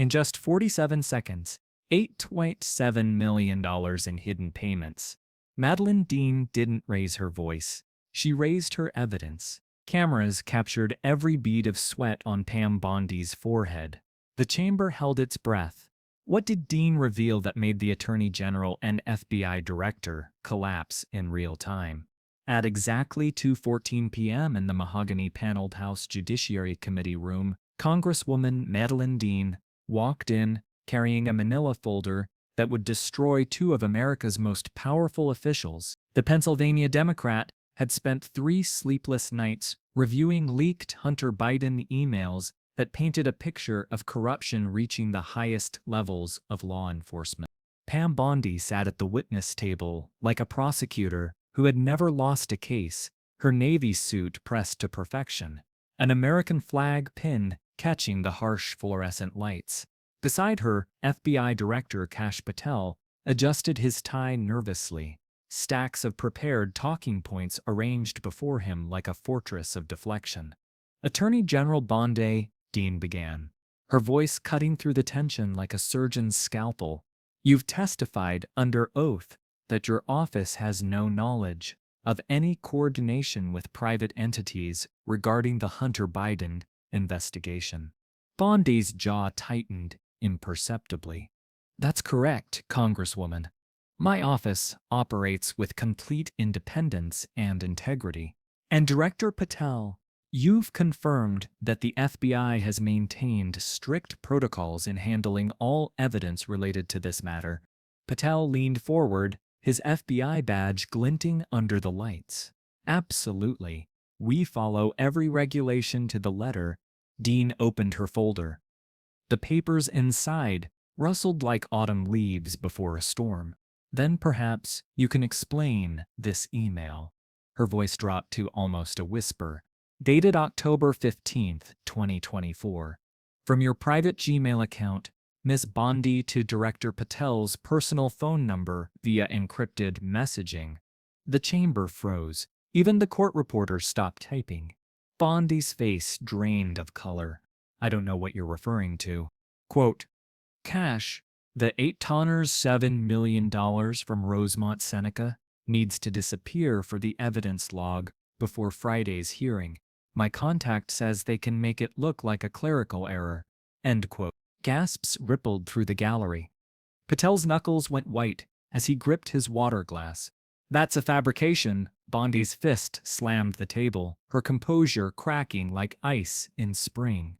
In just 47 seconds, $8.7 million in hidden payments. Madeleine Dean didn't raise her voice. She raised her evidence. Cameras captured every bead of sweat on Pam Bondi's forehead. The chamber held its breath. What did Dean reveal that made the Attorney General and FBI Director collapse in real time? At exactly 2:14 p.m. in the mahogany-paneled House Judiciary Committee room, Congresswoman Madeleine Dean walked in carrying a manila folder that would destroy two of America's most powerful officials. The Pennsylvania Democrat had spent 3 sleepless nights reviewing leaked Hunter Biden emails that painted a picture of corruption reaching the highest levels of law enforcement. Pam Bondi sat at the witness table like a prosecutor who had never lost a case, her navy suit pressed to perfection, an American flag pin catching the harsh fluorescent lights. Beside her, FBI Director Patel adjusted his tie nervously, stacks of prepared talking points arranged before him like a fortress of deflection. Attorney General Bondi, Dean began, her voice cutting through the tension like a surgeon's scalpel. You've testified under oath that your office has no knowledge of any coordination with private entities regarding the Hunter Biden investigation. Bondi's jaw tightened imperceptibly. That's correct, Congresswoman. My office operates with complete independence and integrity. And Director Patel, you've confirmed that the FBI has maintained strict protocols in handling all evidence related to this matter. Patel leaned forward, his FBI badge glinting under the lights. Absolutely. We follow every regulation to the letter. Dean opened her folder. The papers inside rustled like autumn leaves before a storm. Then perhaps you can explain this email. Her voice dropped to almost a whisper. Dated October 15th, 2024. From your private Gmail account, Ms. Bondi, to Director Patel's personal phone number via encrypted messaging. The chamber froze. Even the court reporter stopped typing. Bondi's face drained of color. I don't know what you're referring to. Quote, cash, the $7 million from Rosemont Seneca, needs to disappear for the evidence log before Friday's hearing. My contact says they can make it look like a clerical error. End quote. Gasps rippled through the gallery. Patel's knuckles went white as he gripped his water glass. That's a fabrication. Bondi's fist slammed the table, her composure cracking like ice in spring.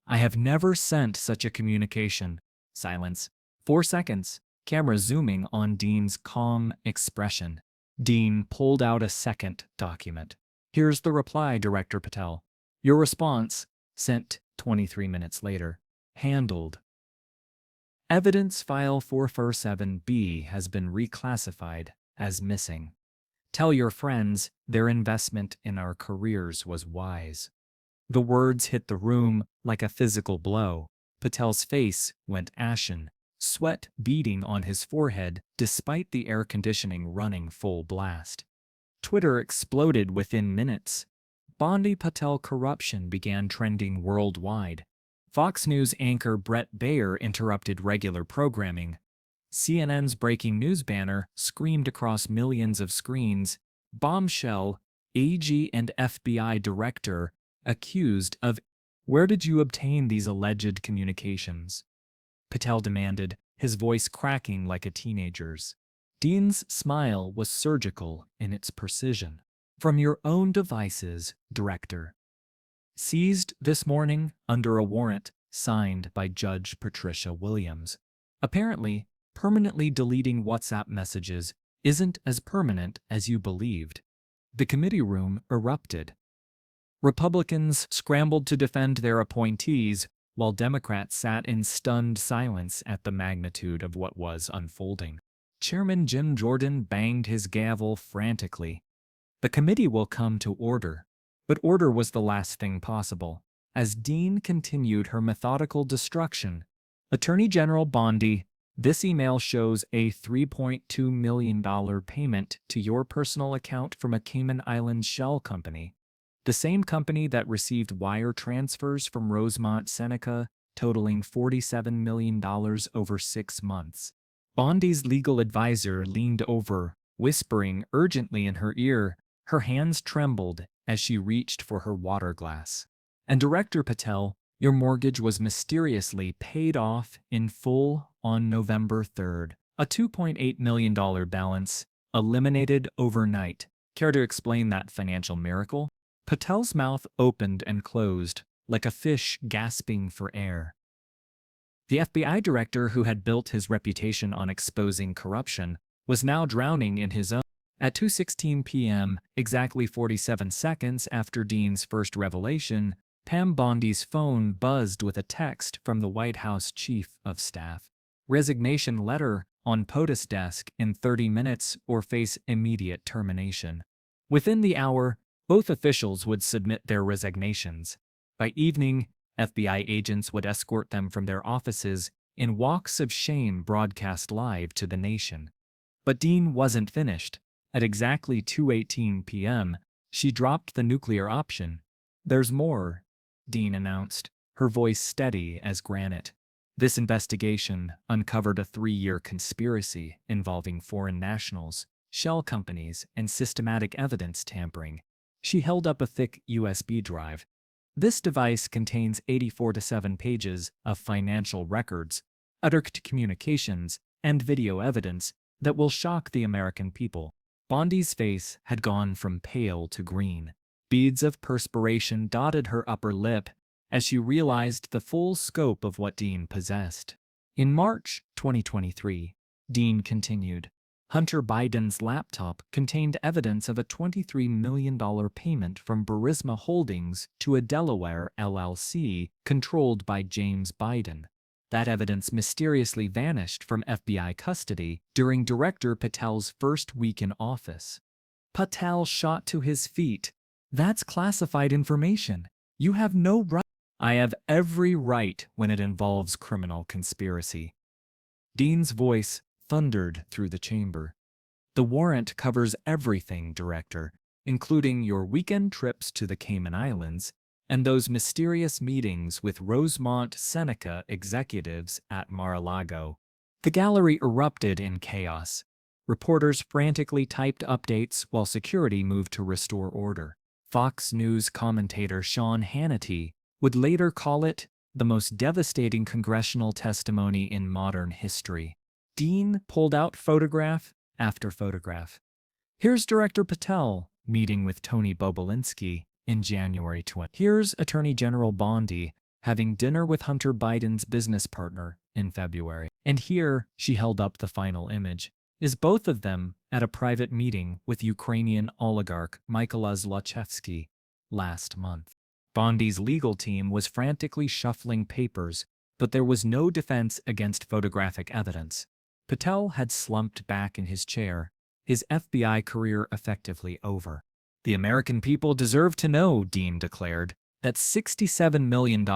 I have never sent such a communication. Silence. 4 seconds. Camera zooming on Dean's calm expression. Dean pulled out a second document. Here's the reply, Director Patel. Your response, sent 23 minutes later. Handled. Evidence file 447B has been reclassified as missing. Tell your friends their investment in our careers was wise. The words hit the room like a physical blow. Patel's face went ashen, sweat beading on his forehead despite the air conditioning running full blast. Twitter exploded within minutes. Bondi Patel corruption began trending worldwide. Fox News anchor Brett Baer interrupted regular programming. CNN's breaking news banner screamed across millions of screens. Bombshell, AG and FBI director accused of. Where did you obtain these alleged communications? Patel demanded, his voice cracking like a teenager's. Dean's smile was surgical in its precision. From your own devices, Director. Seized this morning under a warrant signed by Judge Patricia Williams. Apparently, permanently deleting WhatsApp messages isn't as permanent as you believed. The committee room erupted. Republicans scrambled to defend their appointees, while Democrats sat in stunned silence at the magnitude of what was unfolding. Chairman Jim Jordan banged his gavel frantically. The committee will come to order. But order was the last thing possible. As Dean continued her methodical destruction, Attorney General Bondi, this email shows a $3.2 million payment to your personal account from a Cayman Islands shell company, the same company that received wire transfers from Rosemont Seneca totaling $47 million over 6 months. Bondi's legal advisor leaned over, whispering urgently in her ear. Her hands trembled as she reached for her water glass. And Director Patel, your mortgage was mysteriously paid off in full on November 3rd. A $2.8 million balance eliminated overnight. Care to explain that financial miracle? Patel's mouth opened and closed, like a fish gasping for air. The FBI director who had built his reputation on exposing corruption was now drowning in his own. At 2:16 p.m., exactly 47 seconds after Dean's first revelation, Pam Bondi's phone buzzed with a text from the White House Chief of Staff. Resignation letter on POTUS desk in 30 minutes or face immediate termination. Within the hour, both officials would submit their resignations. By evening, FBI agents would escort them from their offices in walks of shame broadcast live to the nation. But Dean wasn't finished. At exactly 2:18 p.m., she dropped the nuclear option. "There's more," Dean announced, her voice steady as granite. This investigation uncovered a 3-year conspiracy involving foreign nationals, shell companies, and systematic evidence tampering. She held up a thick USB drive. This device contains 84 to 7 pages of financial records, unearthed communications, and video evidence that will shock the American people. Bondi's face had gone from pale to green. Beads of perspiration dotted her upper lip as she realized the full scope of what Dean possessed. In March 2023, Dean continued, Hunter Biden's laptop contained evidence of a $23 million payment from Burisma Holdings to a Delaware LLC controlled by James Biden. That evidence mysteriously vanished from FBI custody during Director Patel's first week in office. Patel shot to his feet. "That's classified information. You have no right." "I have every right when it involves criminal conspiracy." Dean's voice thundered through the chamber. "The warrant covers everything, Director, including your weekend trips to the Cayman Islands and those mysterious meetings with Rosemont Seneca executives at Mar-a-Lago." The gallery erupted in chaos. Reporters frantically typed updates while security moved to restore order. Fox News commentator Sean Hannity would later call it the most devastating congressional testimony in modern history. Dean pulled out photograph after photograph. Here's Director Patel meeting with Tony Bobulinski in January 20. Here's Attorney General Bondi having dinner with Hunter Biden's business partner in February. And here, she held up the final image, is both of them at a private meeting with Ukrainian oligarch Mykola Zlochevsky last month. Bondi's legal team was frantically shuffling papers, but there was no defense against photographic evidence. Patel had slumped back in his chair, his FBI career effectively over. "The American people deserve to know," Dean declared, that $67 million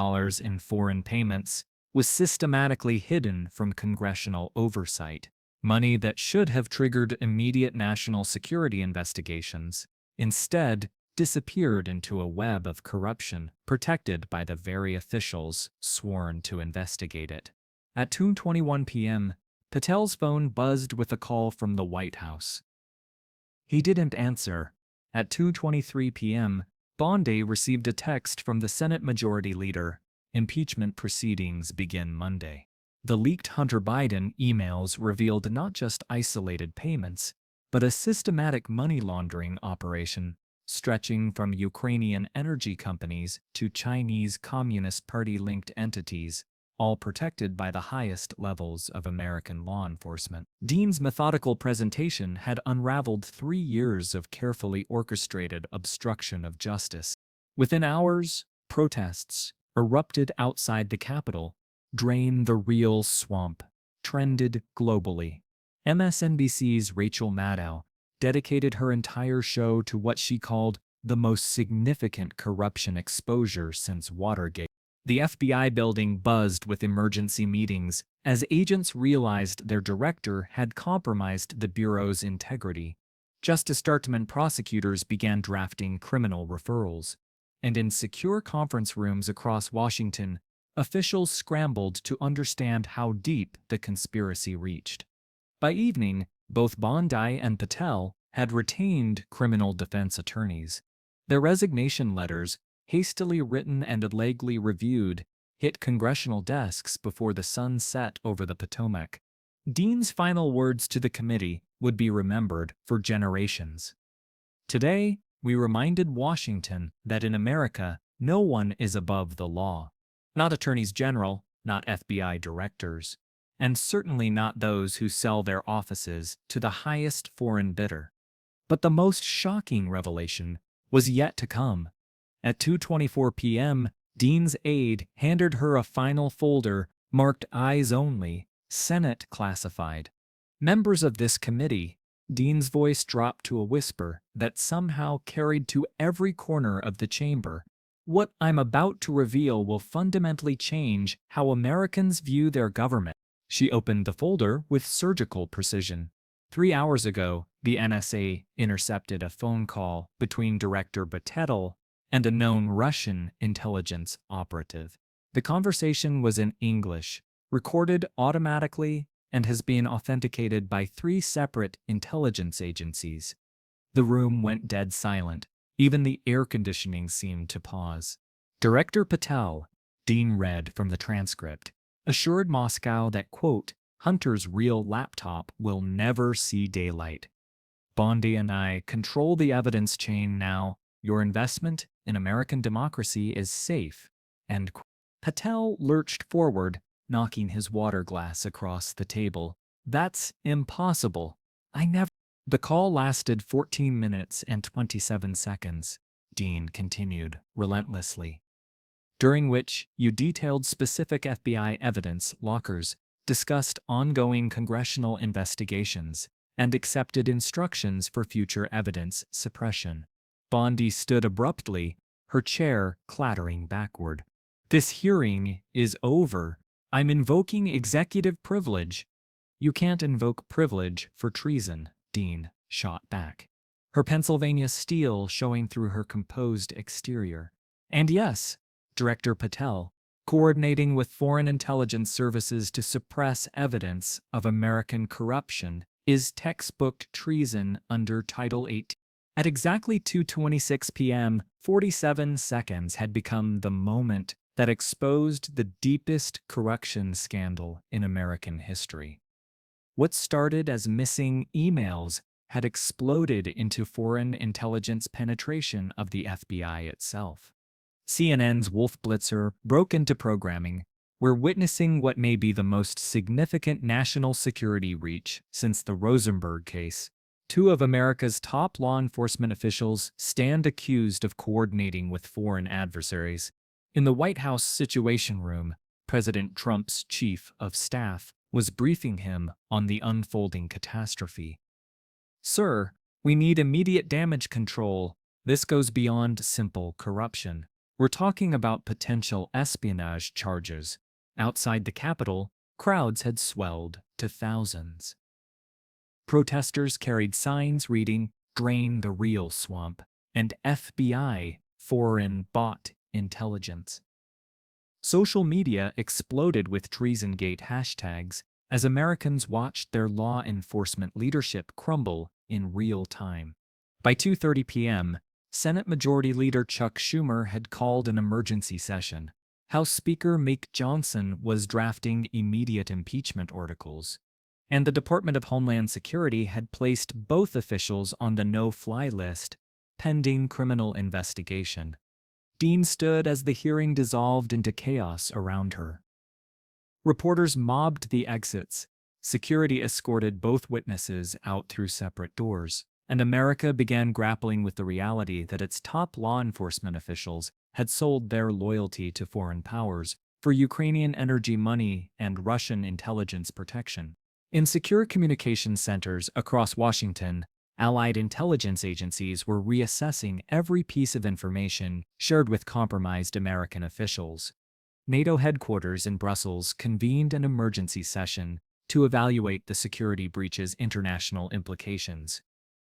in foreign payments was systematically hidden from congressional oversight. Money that should have triggered immediate national security investigations instead disappeared into a web of corruption protected by the very officials sworn to investigate it. At 2:21 p.m., Patel's phone buzzed with a call from the White House. He didn't answer. At 2:23 p.m., Bondi received a text from the Senate Majority Leader. Impeachment proceedings begin Monday. The leaked Hunter Biden emails revealed not just isolated payments, but a systematic money laundering operation stretching from Ukrainian energy companies to Chinese Communist Party-linked entities, all protected by the highest levels of American law enforcement. Dean's methodical presentation had unraveled 3 years of carefully orchestrated obstruction of justice. Within hours, protests erupted outside the Capitol. "Drain the real swamp" trended globally. MSNBC's Rachel Maddow dedicated her entire show to what she called the most significant corruption exposure since Watergate. The FBI building buzzed with emergency meetings as agents realized their director had compromised the Bureau's integrity. Justice Department prosecutors began drafting criminal referrals, and in secure conference rooms across Washington, officials scrambled to understand how deep the conspiracy reached. By evening, both Bondi and Patel had retained criminal defense attorneys. Their resignation letters, hastily written and legally reviewed, hit congressional desks before the sun set over the Potomac. Dean's final words to the committee would be remembered for generations. Today, we reminded Washington that in America, no one is above the law. Not attorneys general, not FBI directors, and certainly not those who sell their offices to the highest foreign bidder. But the most shocking revelation was yet to come. At 2:24 p.m., Dean's aide handed her a final folder marked Eyes Only, Senate Classified. Members of this committee, Dean's voice dropped to a whisper that somehow carried to every corner of the chamber. What I'm about to reveal will fundamentally change how Americans view their government. She opened the folder with surgical precision. 3 hours ago, the NSA intercepted a phone call between Director Patel and a known Russian intelligence operative. The conversation was in English, recorded automatically, and has been authenticated by 3 separate intelligence agencies. The room went dead silent. Even the air conditioning seemed to pause. Director Patel, Dean read from the transcript, assured Moscow that, quote, Hunter's real laptop will never see daylight. Bondi and I control the evidence chain now. Your investment in American democracy is safe. End quote. Patel lurched forward, knocking his water glass across the table. That's impossible. I never. The call lasted 14 minutes and 27 seconds, Dean continued relentlessly, during which you detailed specific FBI evidence lockers, discussed ongoing congressional investigations, and accepted instructions for future evidence suppression. Bondi stood abruptly, her chair clattering backward. This hearing is over. I'm invoking executive privilege. You can't invoke privilege for treason, Dean shot back, her Pennsylvania steel showing through her composed exterior. And yes, Director Patel, coordinating with foreign intelligence services to suppress evidence of American corruption, is textbook treason under Title 8. At exactly 2:26 p.m., 47 seconds had become the moment that exposed the deepest corruption scandal in American history. What started as missing emails had exploded into foreign intelligence penetration of the FBI itself. CNN's Wolf Blitzer broke into programming. We're witnessing what may be the most significant national security breach since the Rosenberg case. 2 of America's top law enforcement officials stand accused of coordinating with foreign adversaries. In the White House Situation Room, President Trump's chief of staff was briefing him on the unfolding catastrophe. Sir, we need immediate damage control. This goes beyond simple corruption. We're talking about potential espionage charges. Outside the Capitol, crowds had swelled to thousands. Protesters carried signs reading, "Drain the real swamp," and FBI, foreign bought intelligence. Social media exploded with Treasongate hashtags as Americans watched their law enforcement leadership crumble in real time. By 2:30 p.m., Senate Majority Leader Chuck Schumer had called an emergency session. House Speaker Mike Johnson was drafting immediate impeachment articles, and the Department of Homeland Security had placed both officials on the no-fly list, pending criminal investigation. Dean stood as the hearing dissolved into chaos around her. Reporters mobbed the exits. Security escorted both witnesses out through separate doors, and America began grappling with the reality that its top law enforcement officials had sold their loyalty to foreign powers for Ukrainian energy money and Russian intelligence protection. In secure communication centers across Washington, Allied intelligence agencies were reassessing every piece of information shared with compromised American officials. NATO headquarters in Brussels convened an emergency session to evaluate the security breach's international implications.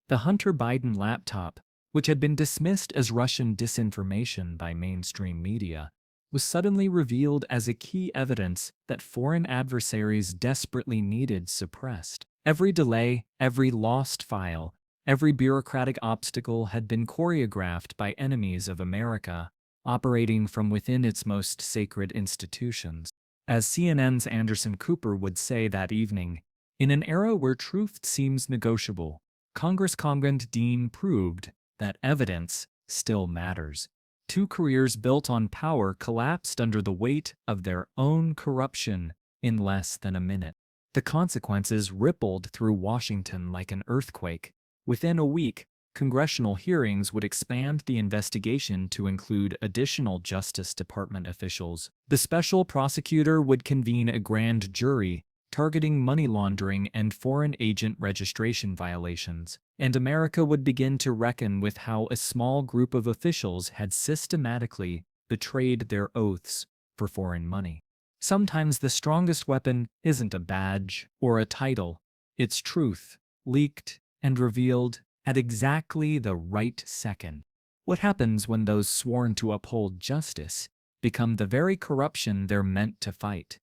The Hunter Biden laptop, which had been dismissed as Russian disinformation by mainstream media, was suddenly revealed as a key evidence that foreign adversaries desperately needed suppressed. Every delay, every lost file, every bureaucratic obstacle had been choreographed by enemies of America, operating from within its most sacred institutions. As CNN's Anderson Cooper would say that evening, in an era where truth seems negotiable, Congressman Dean proved that evidence still matters. Two careers built on power collapsed under the weight of their own corruption in less than a minute. The consequences rippled through Washington like an earthquake. Within a week, congressional hearings would expand the investigation to include additional Justice Department officials. The special prosecutor would convene a grand jury targeting money laundering and foreign agent registration violations, and America would begin to reckon with how a small group of officials had systematically betrayed their oaths for foreign money. Sometimes the strongest weapon isn't a badge or a title, it's truth, leaked and revealed at exactly the right second. What happens when those sworn to uphold justice become the very corruption they're meant to fight?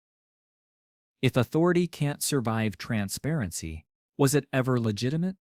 If authority can't survive transparency, was it ever legitimate?